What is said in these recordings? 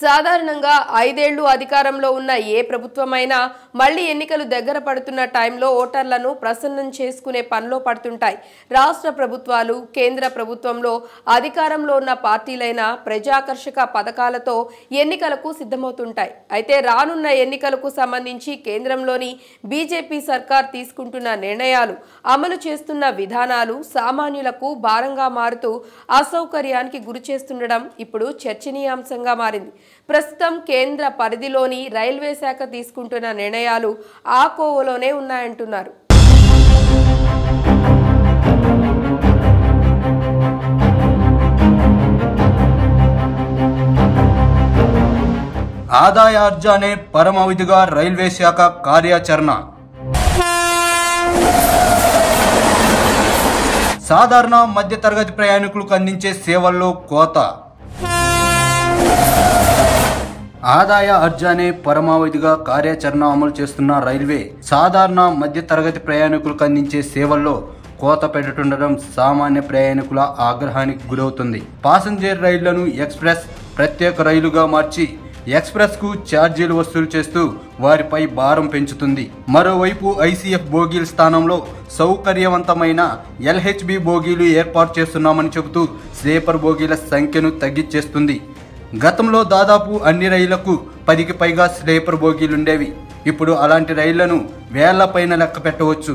సాధారణంగా 5 ఏళ్లు అధికారంలో ఉన్న ఏ ప్రభుత్వమైనా మళ్ళీ ఎన్నికలు దగ్గర పడుతున్న టైంలో ఓటర్లను ప్రసన్నం చేసుకునే పనిలో పడుతుంటాయి. రాష్ట్ర ప్రభుత్వాలు, కేంద్ర ప్రభుత్వంలో అధికారంలో ఉన్న పార్టీలైన ప్రజాకర్షక పథకాలతో ఎన్నికలకు సిద్ధమవుతుంటాయి. అయితే రానున్న ఎన్నికలకు సంబంధించి కేంద్రంలోని బీజేపీ సర్కార్ తీసుకుంటున్న నిర్ణయాలు, అమలు చేస్తున్న విధానాలు సామాన్యులకు భారంగా మారుతూ అసౌకర్యానికి గురిచేస్తుండడం ఇప్పుడు చర్చనీయాంశంగా మారింది. ప్రస్తుతం కేంద్ర పరిధిలోని రైల్వే శాఖ తీసుకుంటున్న నిర్ణయాలు ఆ కోవలోనే ఉన్నాయంటున్నారు. ఆదాయార్జనే పరమావధిగా రైల్వే శాఖ కార్యాచరణ. సాధారణ మధ్యతరగతి ప్రయాణికులకు అందించే సేవల్లో కోత. ఆదాయ అర్జనే పరమావధిగా కార్యాచరణ అమలు చేస్తున్న రైల్వే సాధారణ మధ్యతరగతి ప్రయాణికులకు అందించే సేవల్లో కోత పెట్టతుండడం సామాన్య ప్రయాణికుల ఆగ్రహానికి గురవుతుంది. పాసింజర్ రైళ్లను ఎక్స్ప్రెస్, ప్రత్యేక రైలుగా మార్చి ఎక్స్ప్రెస్ కు ఛార్జీలు వసూలు చేస్తూ వారిపై భారం పెంచుతుంది. మరోవైపు ఐసీఎఫ్ బోగీల స్థానంలో సౌకర్యవంతమైన ఎల్హెచ్బి బోగీలు ఏర్పాటు చేస్తున్నామని చెబుతూ స్లీపర్ బోగీల సంఖ్యను తగ్గించేస్తుంది. గతంలో దాదాపు అన్ని రైళ్లకు 10కి పైగా స్లీపర్ బోగీలుండేవి. ఇప్పుడు అలాంటి రైళ్లను వేళ్ల పైన లెక్క పెట్టవచ్చు.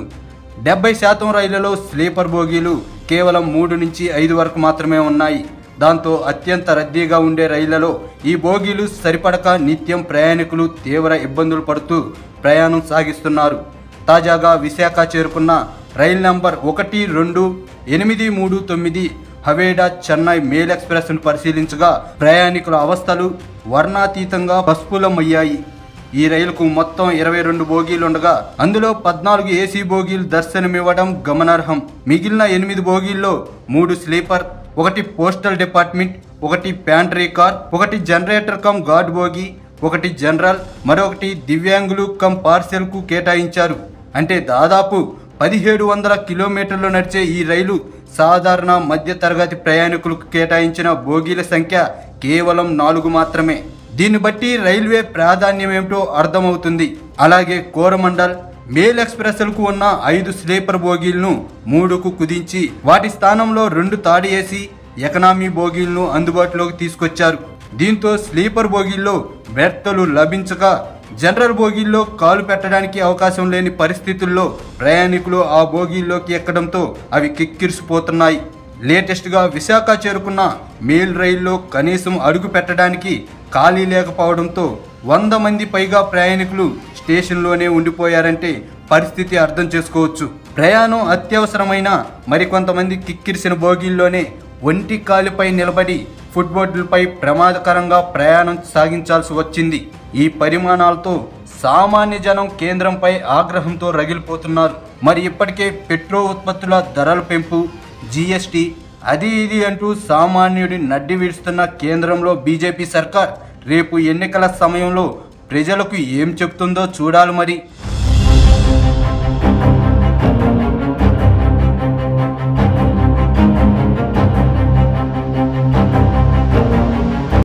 70% రైళ్లలో స్లీపర్ బోగీలు కేవలం 3 నుంచి 5 వరకు మాత్రమే ఉన్నాయి. దాంతో అత్యంత రద్దీగా ఉండే రైళ్లలో ఈ బోగీలు సరిపడక నిత్యం ప్రయాణికులు తీవ్ర ఇబ్బందులు పడుతూ ప్రయాణం సాగిస్తున్నారు. తాజాగా విశాఖ చేరుకున్న రైలు నంబర్ 12839 హవేడా చెన్నై మేల్ ఎక్స్ప్రెస్ ను పరిశీలించగా ప్రయాణికుల అవస్థలు వర్ణాతీతంగా పసుపులమయ్యాయి. ఈ రైలుకు మొత్తం 22 బోగీలు ఉండగా అందులో 14 ఏసీ బోగీలు దర్శనమివ్వడం గమనార్హం. మిగిలిన 8 బోగీల్లో 3 sleeper, 1 postal department, 1 pantry car, 1 generator cum guard bogie, 1 general, మరొకటి దివ్యాంగులు కమ్ పార్సెల్ కు కేటాయించారు. అంటే దాదాపు 1700 కిలోమీటర్లు నడిచే ఈ రైలు సాధారణ మధ్య తరగతి ప్రయాణికులకు కేటాయించిన బోగీల సంఖ్య కేవలం 4 మాత్రమే. దీన్ని బట్టి రైల్వే ప్రాధాన్యం ఏమిటో అర్థమవుతుంది. అలాగే కోరమండల్ మేల్ ఎక్స్ప్రెస్లకు ఉన్న 5 స్లీపర్ బోగీలను 3కు కుదించి వాటి స్థానంలో 2 థర్డ్ ఏసీ ఎకనామీ బోగీలను అందుబాటులోకి తీసుకొచ్చారు. దీంతో స్లీపర్ బోగీల్లో బెర్తలు లభించక జనరల్ బోగీల్లో కాలు పెట్టడానికి అవకాశం లేని పరిస్థితుల్లో ప్రయాణికులు ఆ బోగీల్లోకి ఎక్కడంతో అవి కిక్కిరిసిపోతున్నాయి. లేటెస్ట్ గా విశాఖ చేరుకున్న మేల్ రైల్లో కనీసం అడుగు పెట్టడానికి ఖాళీ లేకపోవడంతో 100 మంది పైగా ప్రయాణికులు స్టేషన్లోనే ఉండిపోయారంటే పరిస్థితి అర్థం చేసుకోవచ్చు. ప్రయాణం అత్యవసరమైన మరికొంతమంది కిక్కిరిసిన బోగీల్లోనే ఒంటి కాలిపై నిలబడి ఫుట్బోర్డులపై ప్రమాదకరంగా ప్రయాణం సాగించాల్సి వచ్చింది. ఈ పరిమాణాలతో సామాన్య జనం కేంద్రంపై ఆగ్రహంతో రగిలిపోతున్నారు. మరి ఇప్పటికే పెట్రోల్ ఉత్పత్తుల ధరల పెంపు, జీఎస్టీ, అది ఇది అంటూ సామాన్యుడి నడ్డి విడుస్తున్న కేంద్రంలో బీజేపీ సర్కార్ రేపు ఎన్నికల సమయంలో ప్రజలకు ఏం చెప్తుందో చూడాలి మరి.